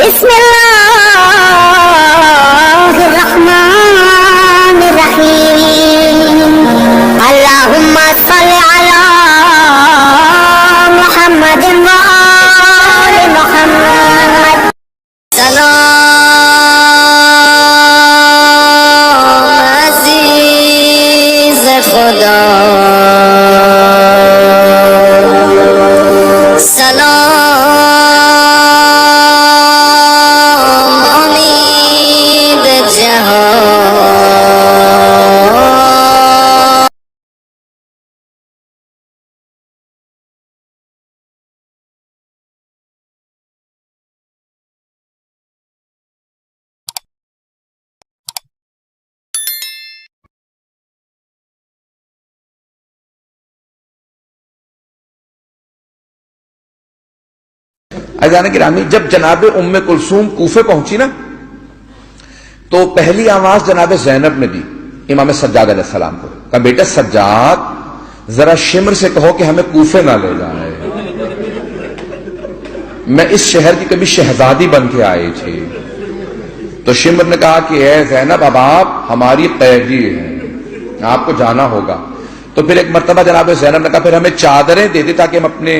بسم اللہ الرحمن الرحیم اللہم صلی علی محمد وآل محمد سلام عزیز خدا عزیزان گرامی، جب جناب ام کلثوم کوفے پہنچی نا تو پہلی آواز جناب زینب نے دی امام سجاد علیہ السلام کو، کہا بیٹا سجاد ذرا شمر سے کہو کہ ہمیں کوفے نہ لے جائے، میں اس شہر کی کبھی شہزادی بن کے آئی تھی۔ تو شمر نے کہا کہ اے زینب اب آپ ہماری قیدی ہیں، آپ کو جانا ہوگا۔ تو پھر ایک مرتبہ جناب زینب نے کہا پھر ہمیں چادریں دے دے تاکہ ہم اپنے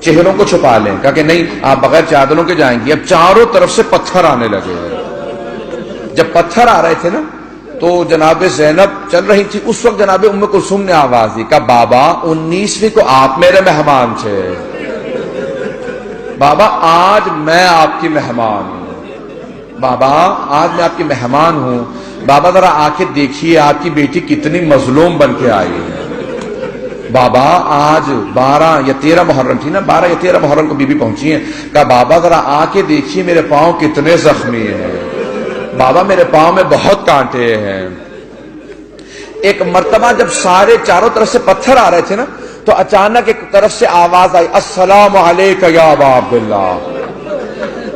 چہروں کو چھپا لیں، کہا کہ نہیں آپ بغیر چادروں کے جائیں گی۔ اب چاروں طرف سے پتھر آنے لگے، جب پتھر آ رہے تھے نا تو جناب زینب چل رہی تھی، اس وقت جناب ام کلثوم نے آواز دی، کہا بابا 19ویں کو آپ میرے مہمان تھے، بابا آج میں آپ کی مہمان ہوں، بابا آج میں آپ کی مہمان ہوں، بابا ذرا آ کے دیکھیے آپ کی بیٹی کتنی مظلوم بن کے آئی ہے، بابا آج 12 یا 13 محرم تھی نا، 12 یا 13 محرم کو بی بی پہنچی ہیں، کہا بابا ذرا آ کے دیکھیے میرے پاؤں کتنے زخمی ہیں، بابا میرے پاؤں میں بہت کانٹے ہیں۔ ایک مرتبہ جب سارے چاروں طرف سے پتھر آ رہے تھے نا تو اچانک ایک طرف سے آواز آئی، السلام علیکہ یا ابا عبداللہ،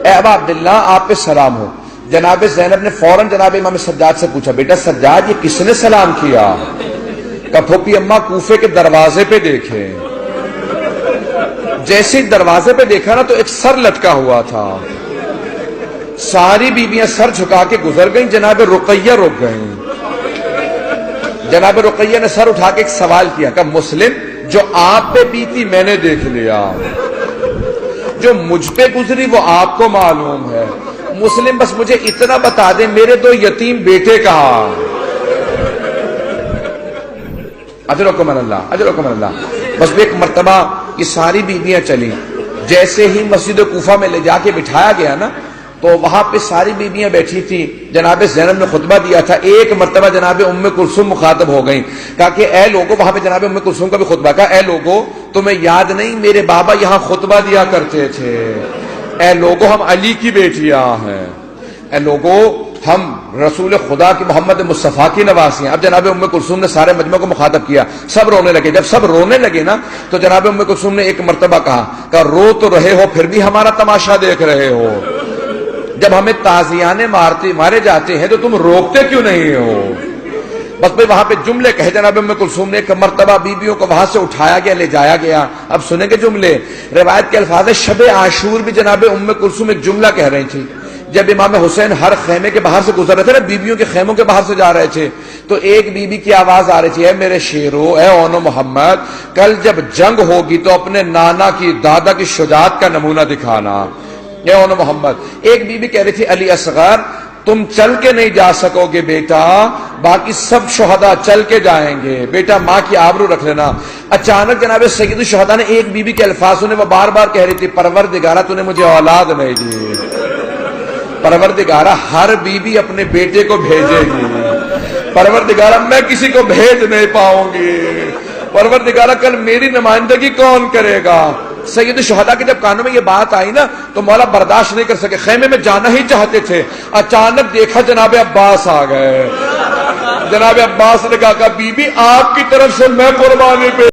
اے ابا عبداللہ آپ پہ سلام ہو۔ جناب زینب نے فوراً جناب امام سجاد سے پوچھا، بیٹا سجاد یہ کس نے سلام کیا؟ کہ پھوپھی اماں کوفے کے دروازے پہ دیکھے، جیسے دروازے پہ دیکھا نا تو ایک سر لٹکا ہوا تھا، ساری بیویاں سر جھکا کے گزر گئیں، جناب رقیہ رک گئیں۔ جناب رقیہ نے سر اٹھا کے ایک سوال کیا کہ مسلم جو آپ پہ بیتی میں نے دیکھ لیا، جو مجھ پہ گزری وہ آپ کو معلوم ہے، مسلم بس مجھے اتنا بتا دیں میرے 2 یتیم بیٹے کہاں؟ اجرکم اللہ اجرکم اللہ۔ بس ایک مرتبہ یہ ساری بیویاں چلی، جیسے ہی مسجد کوفہ میں لے جا کے بٹھایا گیا نا تو وہاں پہ ساری بیویاں بیٹھی تھی، جناب زینب نے خطبہ دیا تھا، ایک مرتبہ جناب ام کلثوم مخاطب ہو گئیں، کہا کہ اے لوگو، وہاں پہ جناب ام کلثوم کا بھی خطبہ، کہا اے لوگو تمہیں یاد نہیں میرے بابا یہاں خطبہ دیا کرتے تھے، اے لوگو ہم علی کی بیٹیاں ہیں، اے لوگو ہم رسول خدا کی محمد مصطفیٰ کی نواسی ہیں۔ اب جناب ام کلثوم نے سارے مجمع کو مخاطب کیا، سب رونے لگے، جب سب رونے لگے نا تو جناب ام کلثوم نے ایک مرتبہ کہا کہ رو تو رہے ہو پھر بھی ہمارا تماشا دیکھ رہے ہو، جب ہمیں تازیانے مارے جاتے ہیں تو تم روکتے کیوں نہیں ہو؟ بس بھائی وہاں پہ جملے کہے جناب ام کلثوم نے، ایک مرتبہ بیویوں کو وہاں سے اٹھایا گیا، لے جایا گیا۔ اب سنیں گے جملے، روایت کے الفاظ ہے شب عاشور بھی جناب ام کلثوم ایک جملہ کہہ رہی تھی، جب امام حسین ہر خیمے کے باہر سے گزر رہے تھے نا، بیویوں کے خیموں کے باہر سے جا رہے تھے، تو ایک بیوی کی آواز آ رہی تھی، اے میرے شیرو، اے اون و محمد، کل جب جنگ ہوگی تو اپنے نانا کی دادا کی شجاعت کا نمونہ دکھانا، اے اون و محمد۔ ایک بیوی کہہ رہی تھی علی اصغر تم چل کے نہیں جا سکو گے بیٹا، باقی سب شہداء چل کے جائیں گے، بیٹا ماں کی آبرو رکھ لینا۔ اچانک جناب سید الشہداء نے ایک بیوی کے الفاظ سنے، وہ بار بار کہہ رہی تھی پروردگارہ تو نے مجھے اولاد نہیں دی، پروردگارہ ہر بیوی اپنے بیٹے کو بھیجے گی، پروردگارہ میں کسی کو بھیج نہیں پاؤں گی، پروردگارہ کل میری نمائندگی کون کرے گا؟ سید الشہداء کے جب کانوں میں یہ بات آئی نا تو مولا برداشت نہیں کر سکے، خیمے میں جانا ہی چاہتے تھے، اچانک دیکھا جناب عباس آ گئے، جناب عباس نے کہا کہ بی بی آپ کی طرف سے میں قربانی پہ